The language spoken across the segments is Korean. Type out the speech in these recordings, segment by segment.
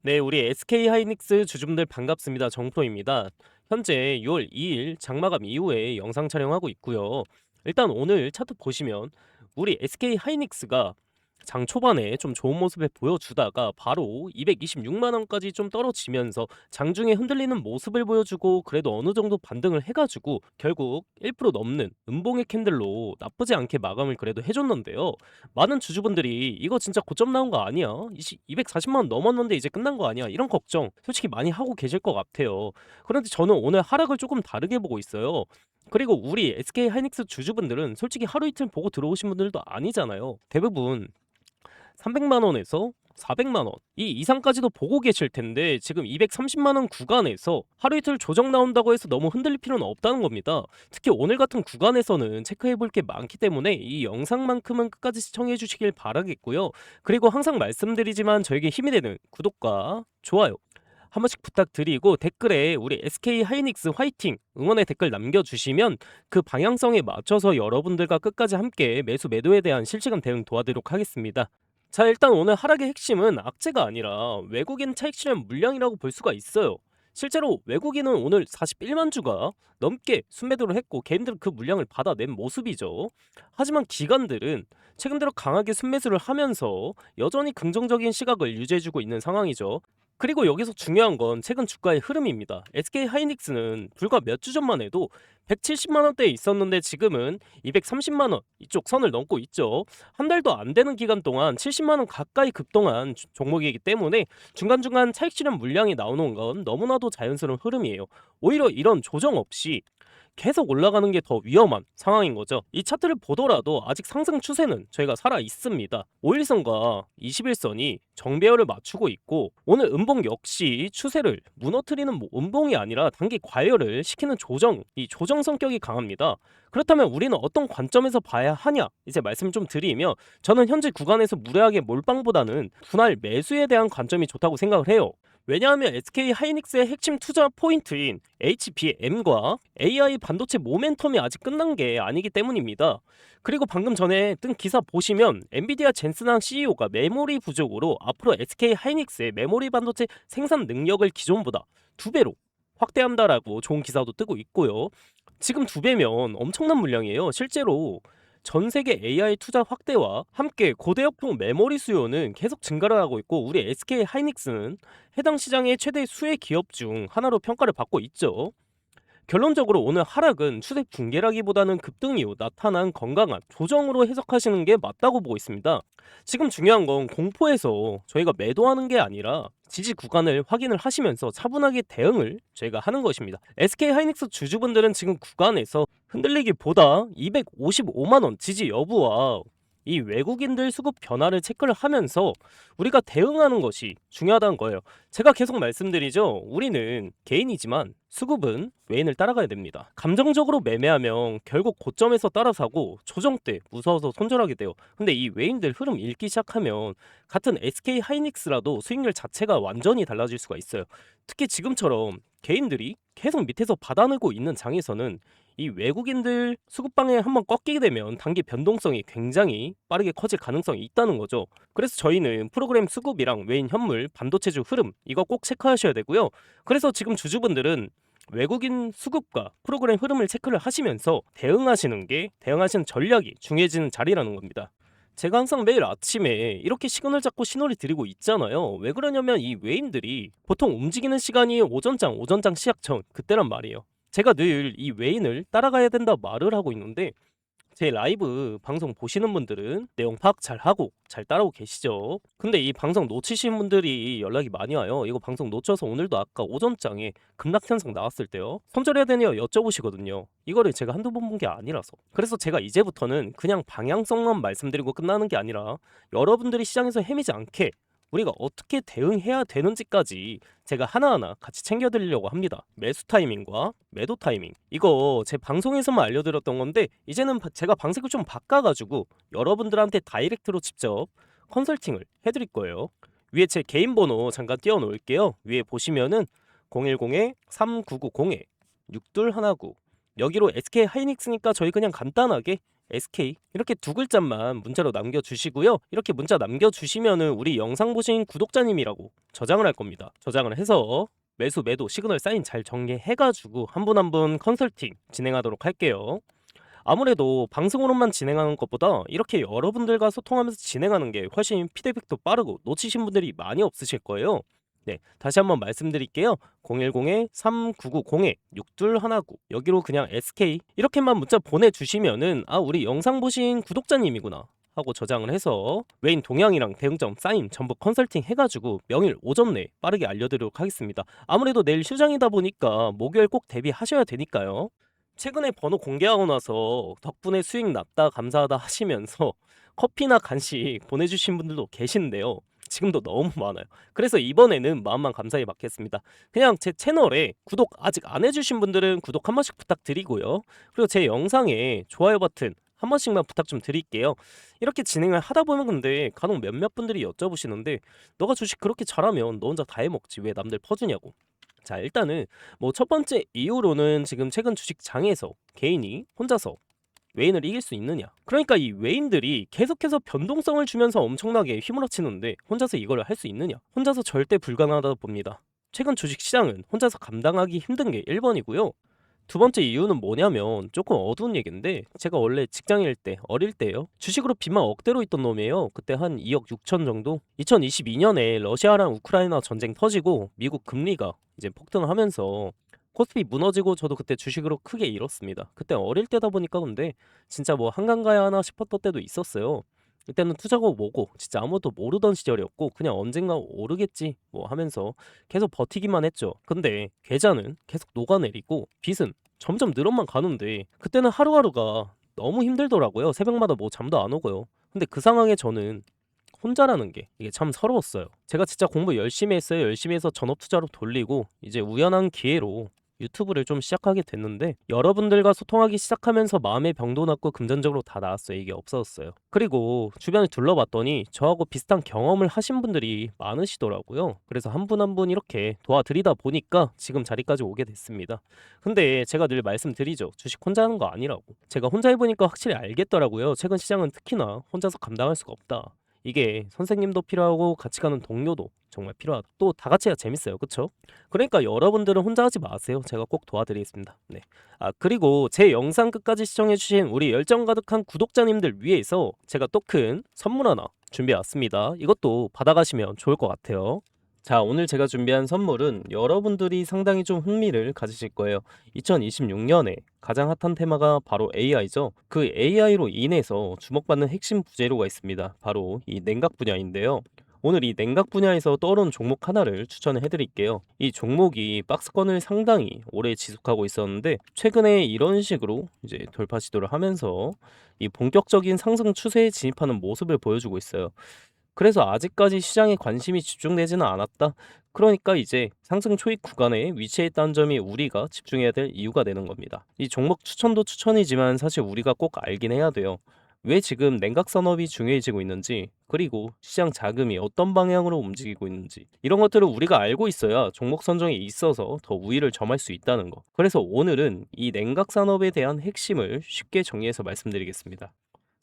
네, 우리 SK 하이닉스 주주분들 반갑습니다. 정프로입니다. 현재 6월 2일 장마감 이후에 영상 촬영하고 있고요. 일단 오늘 차트 보시면 우리 SK 하이닉스가 장 초반에 좀 좋은 모습을 보여주다가 바로 226만 원까지 좀 떨어지면서 장중에 흔들리는 모습을 보여주고 그래도 어느 정도 반등을 해가지고 결국 1% 넘는 음봉의 캔들로 나쁘지 않게 마감을 그래도 해줬는데요. 많은 주주분들이 이거 진짜 고점 나온 거 아니야? 240만 원 넘었는데 이제 끝난 거 아니야? 이런 걱정 솔직히 많이 하고 계실 것 같아요. 그런데 저는 오늘 하락을 조금 다르게 보고 있어요. 그리고 우리 SK 하이닉스 주주분들은 솔직히 하루 이틀 보고 들어오신 분들도 아니잖아요. 대부분 300만 원에서 400만 원 이 이상까지도 보고 계실 텐데 지금 230만 원 구간에서 하루 이틀 조정 나온다고 해서 너무 흔들릴 필요는 없다는 겁니다. 특히 오늘 같은 구간에서는 체크해 볼 게 많기 때문에 이 영상만큼은 끝까지 시청해 주시길 바라겠고요. 그리고 항상 말씀드리지만 저에게 힘이 되는 구독과 좋아요 한 번씩 부탁드리고 댓글에 우리 SK 하이닉스 화이팅 응원의 댓글 남겨주시면 그 방향성에 맞춰서 여러분들과 끝까지 함께 매수 매도에 대한 실시간 대응 도와드리도록 하겠습니다. 자, 일단 오늘 하락의 핵심은 악재가 아니라 외국인 차익 실현 물량이라고 볼 수가 있어요. 실제로 외국인은 오늘 41만 주가 넘게 순매도를 했고 개인들은 그 물량을 받아낸 모습이죠. 하지만 기관들은 최근 들어 강하게 순매수를 하면서 여전히 긍정적인 시각을 유지해주고 있는 상황이죠. 그리고 여기서 중요한 건 최근 주가의 흐름입니다. SK 하이닉스는 불과 몇 주 전만 해도 170만 원대에 있었는데 지금은 230만 원 이쪽 선을 넘고 있죠. 한 달도 안 되는 기간 동안 70만 원 가까이 급등한 종목이기 때문에 중간중간 차익 실현 물량이 나오는 건 너무나도 자연스러운 흐름이에요. 오히려 이런 조정 없이 계속 올라가는 게 더 위험한 상황인 거죠. 이 차트를 보더라도 아직 상승 추세는 저희가 살아 있습니다. 5일선과 21선이 정배열을 맞추고 있고 오늘 음봉 역시 추세를 무너뜨리는 음봉이 아니라 단기 과열을 시키는 조정, 이 조정 성격이 강합니다. 그렇다면 우리는 어떤 관점에서 봐야 하냐 이제 말씀 좀 드리면 저는 현재 구간에서 무리하게 몰빵보다는 분할 매수에 대한 관점이 좋다고 생각을 해요. 왜냐하면 SK 하이닉스의 핵심 투자 포인트인 HBM과 AI 반도체 모멘텀이 아직 끝난 게 아니기 때문입니다. 그리고 방금 전에 뜬 기사 보시면 엔비디아 젠슨항 CEO가 메모리 부족으로 앞으로 SK 하이닉스의 메모리 반도체 생산 능력을 기존보다 2배로 확대한다라고 좋은 기사도 뜨고 있고요. 지금 2배면 엄청난 물량이에요. 실제로 전 세계 AI 투자 확대와 함께 고대역폭 메모리 수요는 계속 증가를 하고 있고 우리 SK 하이닉스는 해당 시장의 최대 수혜 기업 중 하나로 평가를 받고 있죠. 결론적으로 오늘 하락은 추세 붕괴라기보다는 급등 이후 나타난 건강한 조정으로 해석하시는 게 맞다고 보고 있습니다. 지금 중요한 건 공포에서 저희가 매도하는 게 아니라 지지 구간을 확인을 하시면서 차분하게 대응을 저희가 하는 것입니다. SK 하이닉스 주주분들은 지금 구간에서 흔들리기보다 255만 원 지지 여부와 이 외국인들 수급 변화를 체크를 하면서 우리가 대응하는 것이 중요하다는 거예요. 제가 계속 말씀드리죠. 우리는 개인이지만 수급은 외인을 따라가야 됩니다. 감정적으로 매매하면 결국 고점에서 따라사고 조정 때 무서워서 손절하게 돼요. 근데 이 외인들 흐름 읽기 시작하면 같은 SK 하이닉스라도 수익률 자체가 완전히 달라질 수가 있어요. 특히 지금처럼 개인들이 계속 밑에서 받아내고 있는 장에서는 이 외국인들 수급방에 한번 꺾이게 되면 단기 변동성이 굉장히 빠르게 커질 가능성이 있다는 거죠. 그래서 저희는 프로그램 수급이랑 외인 현물, 반도체주 흐름 이거 꼭 체크하셔야 되고요. 그래서 지금 주주분들은 외국인 수급과 프로그램 흐름을 체크를 하시면서 대응하시는 전략이 중요해지는 자리라는 겁니다. 제가 항상 매일 아침에 이렇게 시간을 잡고 신호를 드리고 있잖아요. 왜 그러냐면 이 외인들이 보통 움직이는 시간이 오전장 시작 전 그때란 말이에요. 제가 늘 이 외인을 따라가야 된다 말을 하고 있는데 제 라이브 방송 보시는 분들은 내용 파악 잘 하고 잘 따라오고 계시죠. 근데 이 방송 놓치신 분들이 연락이 많이 와요. 이거 방송 놓쳐서 오늘도 아까 오전장에 급락 현상 나왔을 때요. 손절해야 되냐고 여쭤보시거든요. 이거를 제가 한두 번 본 게 아니라서. 그래서 제가 이제부터는 그냥 방향성만 말씀드리고 끝나는 게 아니라 여러분들이 시장에서 헤매지 않게 우리가 어떻게 대응해야 되는지까지 제가 하나하나 같이 챙겨드리려고 합니다. 매수 타이밍과 매도 타이밍 이거 제 방송에서만 알려드렸던 건데 이제는 제가 방식을 좀 바꿔가지고 여러분들한테 다이렉트로 직접 컨설팅을 해드릴 거예요. 위에 제 개인 번호 잠깐 띄워놓을게요. 위에 보시면은 010-3990-6219 여기로 SK 하이닉스니까 저희 그냥 간단하게 SK 이렇게 두 글자만 문자로 남겨주시고요. 이렇게 문자 남겨주시면은 우리 영상 보신 구독자님이라고 저장을 할 겁니다. 저장을 해서 매수 매도 시그널 사인 잘 정리해가지고 한 분 한 분 컨설팅 진행하도록 할게요. 아무래도 방송으로만 진행하는 것보다 이렇게 여러분들과 소통하면서 진행하는 게 훨씬 피드백도 빠르고 놓치신 분들이 많이 없으실 거예요. 네, 다시 한번 말씀드릴게요. 010-3990-6219 여기로 그냥 SK 이렇게만 문자 보내주시면은 아 우리 영상 보신 구독자님이구나 하고 저장을 해서 외인 동향이랑 대응점 사인 전부 컨설팅 해가지고 명일 오전 내에 빠르게 알려드리도록 하겠습니다. 아무래도 내일 휴장이다 보니까 목요일 꼭 대비하셔야 되니까요. 최근에 번호 공개하고 나서 덕분에 수익 났다 감사하다 하시면서 커피나 간식 보내주신 분들도 계신데요. 지금도 너무 많아요. 그래서 이번에는 마음만 감사히 받겠습니다. 그냥 제 채널에 구독 아직 안 해주신 분들은 구독 한 번씩 부탁드리고요. 그리고 제 영상에 좋아요 버튼 한 번씩만 부탁 좀 드릴게요. 이렇게 진행을 하다 보면 근데 간혹 몇몇 분들이 여쭤보시는데 너가 주식 그렇게 잘하면 너 혼자 다 해먹지 왜 남들 퍼주냐고. 자 일단은 뭐 첫 번째 이유로는 지금 최근 주식 장에서 개인이 혼자서 외인을 이길 수 있느냐. 그러니까 이 외인들이 계속해서 변동성을 주면서 엄청나게 휘몰아치는데 혼자서 이걸 할 수 있느냐. 혼자서 절대 불가능하다 봅니다. 최근 주식 시장은 혼자서 감당하기 힘든 게 1번이고요. 두 번째 이유는 뭐냐면 조금 어두운 얘기인데 제가 원래 직장일 때 어릴 때요 주식으로 빚만 억대로 있던 놈이에요. 그때 한 2억 6천 정도. 2022년에 러시아랑 우크라이나 전쟁 터지고 미국 금리가 이제 폭등하면서 코스피 무너지고 저도 그때 주식으로 크게 잃었습니다. 그때 어릴 때다 보니까 근데 진짜 뭐 한강 가야 하나 싶었던 때도 있었어요. 그때는 투자고 뭐고 진짜 아무것도 모르던 시절이었고 그냥 언젠가 오르겠지 뭐 하면서 계속 버티기만 했죠. 근데 계좌는 계속 녹아내리고 빚은 점점 늘어만 가는데 그때는 하루하루가 너무 힘들더라고요. 새벽마다 뭐 잠도 안 오고요. 근데 그 상황에 저는 혼자라는 게 이게 참 서러웠어요. 제가 진짜 공부 열심히 했어요. 열심히 해서 전업 투자로 돌리고 이제 우연한 기회로 유튜브를 좀 시작하게 됐는데 여러분들과 소통하기 시작하면서 마음의 병도 났고 금전적으로 다 나았어요. 이게 없어졌어요. 그리고 주변을 둘러봤더니 저하고 비슷한 경험을 하신 분들이 많으시더라고요. 그래서 한 분 한 분 이렇게 도와드리다 보니까 지금 자리까지 오게 됐습니다. 근데 제가 늘 말씀드리죠. 주식 혼자 하는 거 아니라고. 제가 혼자 해보니까 확실히 알겠더라고요. 최근 시장은 특히나 혼자서 감당할 수가 없다. 이게 선생님도 필요하고 같이 가는 동료도 정말 필요하다. 또 다 같이 해야 재밌어요. 그쵸? 그러니까 여러분들은 혼자 하지 마세요. 제가 꼭 도와드리겠습니다. 네. 아 그리고 제 영상 끝까지 시청해주신 우리 열정 가득한 구독자님들 위해서 제가 또 큰 선물 하나 준비해 왔습니다. 이것도 받아가시면 좋을 것 같아요. 자, 오늘 제가 준비한 선물은 여러분들이 상당히 좀 흥미를 가지실 거예요. 2026년에 가장 핫한 테마가 바로 AI죠. 그 AI로 인해서 주목받는 핵심 부재료가 있습니다. 바로 이 냉각 분야인데요. 오늘 이 냉각 분야에서 떠오른 종목 하나를 추천을 해드릴게요. 이 종목이 박스권을 상당히 오래 지속하고 있었는데 최근에 이런 식으로 이제 돌파 시도를 하면서 이 본격적인 상승 추세에 진입하는 모습을 보여주고 있어요. 그래서 아직까지 시장에 관심이 집중되지는 않았다. 그러니까 이제 상승 초입 구간에 위치했다는 점이 우리가 집중해야 될 이유가 되는 겁니다. 이 종목 추천도 추천이지만 사실 우리가 꼭 알긴 해야 돼요. 왜 지금 냉각 산업이 중요해지고 있는지, 그리고 시장 자금이 어떤 방향으로 움직이고 있는지 이런 것들을 우리가 알고 있어야 종목 선정에 있어서 더 우위를 점할 수 있다는 거. 그래서 오늘은 이 냉각 산업에 대한 핵심을 쉽게 정리해서 말씀드리겠습니다.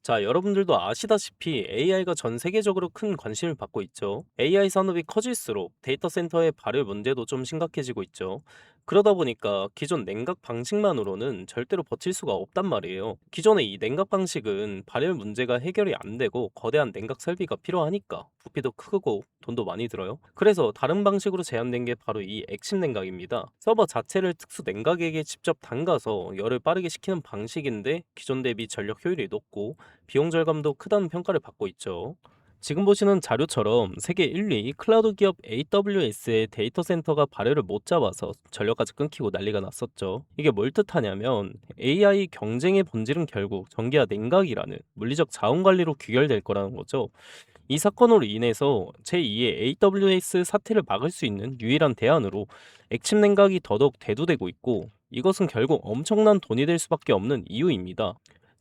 자, 여러분들도 아시다시피 AI가 전 세계적으로 큰 관심을 받고 있죠. AI 산업이 커질수록 데이터 센터의 발열 문제도 좀 심각해지고 있죠. 그러다 보니까 기존 냉각 방식만으로는 절대로 버틸 수가 없단 말이에요. 기존의 이 냉각 방식은 발열 문제가 해결이 안 되고 거대한 냉각 설비가 필요하니까 부피도 크고 돈도 많이 들어요. 그래서 다른 방식으로 제한된 게 바로 이 액침 냉각입니다. 서버 자체를 특수 냉각액에 직접 담가서 열을 빠르게 식히는 방식인데 기존 대비 전력 효율이 높고 비용 절감도 크다는 평가를 받고 있죠. 지금 보시는 자료처럼 세계 1위 클라우드 기업 AWS의 데이터 센터가 발열을 못 잡아서 전력까지 끊기고 난리가 났었죠. 이게 뭘 뜻하냐면 AI 경쟁의 본질은 결국 전기와 냉각이라는 물리적 자원 관리로 귀결될 거라는 거죠. 이 사건으로 인해서 제2의 AWS 사태를 막을 수 있는 유일한 대안으로 액침 냉각이 더더욱 대두되고 있고 이것은 결국 엄청난 돈이 될 수밖에 없는 이유입니다.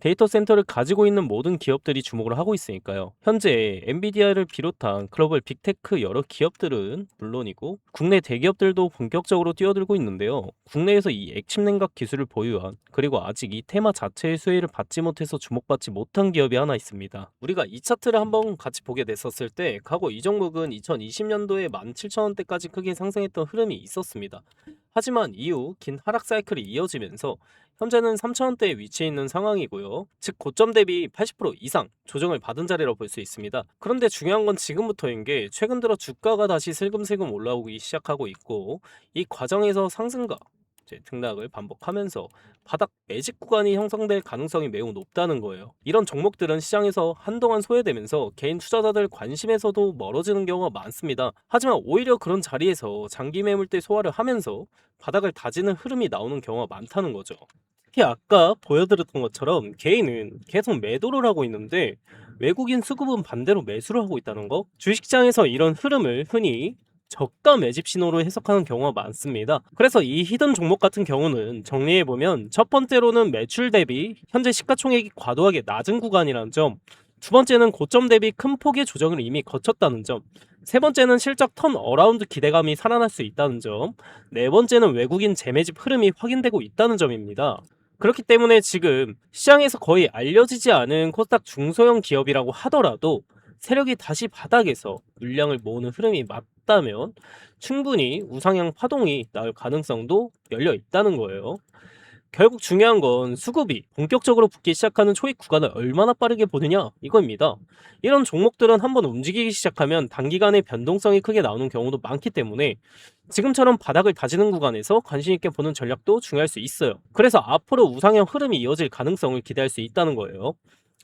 데이터 센터를 가지고 있는 모든 기업들이 주목을 하고 있으니까요. 현재 엔비디아를 비롯한 글로벌 빅테크 여러 기업들은 물론이고 국내 대기업들도 본격적으로 뛰어들고 있는데요. 국내에서 이 액침 냉각 기술을 보유한, 그리고 아직 이 테마 자체의 수혜를 받지 못해서 주목받지 못한 기업이 하나 있습니다. 우리가 이 차트를 한번 같이 보게 됐었을 때 과거 이 종목은 2020년도에 17,000원대까지 크게 상승했던 흐름이 있었습니다. 하지만 이후 긴 하락 사이클이 이어지면서 현재는 3,000원대에 위치해 있는 상황이고요. 즉 고점 대비 80% 이상 조정을 받은 자리라고 볼 수 있습니다. 그런데 중요한 건 지금부터인 게, 최근 들어 주가가 다시 슬금슬금 올라오기 시작하고 있고, 이 과정에서 상승과 등락을 반복하면서 바닥 매집 구간이 형성될 가능성이 매우 높다는 거예요. 이런 종목들은 시장에서 한동안 소외되면서 개인 투자자들 관심에서도 멀어지는 경우가 많습니다. 하지만 오히려 그런 자리에서 장기 매물대 소화를 하면서 바닥을 다지는 흐름이 나오는 경우가 많다는 거죠. 특히 아까 보여드렸던 것처럼 개인은 계속 매도를 하고 있는데 외국인 수급은 반대로 매수를 하고 있다는 거, 주식시장에서 이런 흐름을 흔히 저가 매집 신호로 해석하는 경우가 많습니다. 그래서 이 히든 종목 같은 경우는 정리해보면, 첫 번째로는 매출 대비 현재 시가총액이 과도하게 낮은 구간이라는 점, 두 번째는 고점 대비 큰 폭의 조정을 이미 거쳤다는 점, 세 번째는 실적 턴 어라운드 기대감이 살아날 수 있다는 점, 네 번째는 외국인 재매집 흐름이 확인되고 있다는 점입니다. 그렇기 때문에 지금 시장에서 거의 알려지지 않은 코스닥 중소형 기업이라고 하더라도 세력이 다시 바닥에서 물량을 모으는 흐름이 맞다면 충분히 우상향 파동이 나올 가능성도 열려 있다는 거예요. 결국 중요한 건 수급이 본격적으로 붙기 시작하는 초입 구간을 얼마나 빠르게 보느냐, 이겁니다. 이런 종목들은 한번 움직이기 시작하면 단기간에 변동성이 크게 나오는 경우도 많기 때문에 지금처럼 바닥을 다지는 구간에서 관심 있게 보는 전략도 중요할 수 있어요. 그래서 앞으로 우상향 흐름이 이어질 가능성을 기대할 수 있다는 거예요.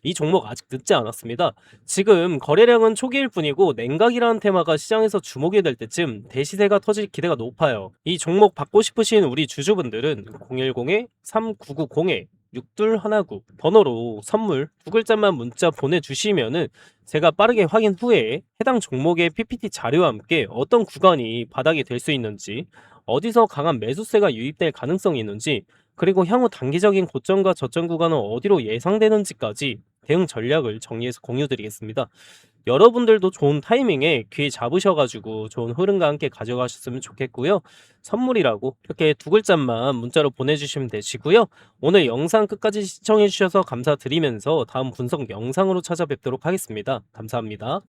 이 종목 아직 늦지 않았습니다. 지금 거래량은 초기일 뿐이고 냉각이라는 테마가 시장에서 주목이 될 때쯤 대시세가 터질 기대가 높아요. 이 종목 받고 싶으신 우리 주주분들은 010-3990-6219 번호로 선물 두 글자만 문자 보내주시면은 제가 빠르게 확인 후에 해당 종목의 PPT 자료와 함께 어떤 구간이 바닥이 될 수 있는지, 어디서 강한 매수세가 유입될 가능성이 있는지, 그리고 향후 단기적인 고점과 저점 구간은 어디로 예상되는지까지 대응 전략을 정리해서 공유드리겠습니다. 여러분들도 좋은 타이밍에 귀 잡으셔가지고 좋은 흐름과 함께 가져가셨으면 좋겠고요. 선물이라고 이렇게 두 글자만 문자로 보내주시면 되시고요. 오늘 영상 끝까지 시청해주셔서 감사드리면서 다음 분석 영상으로 찾아뵙도록 하겠습니다. 감사합니다.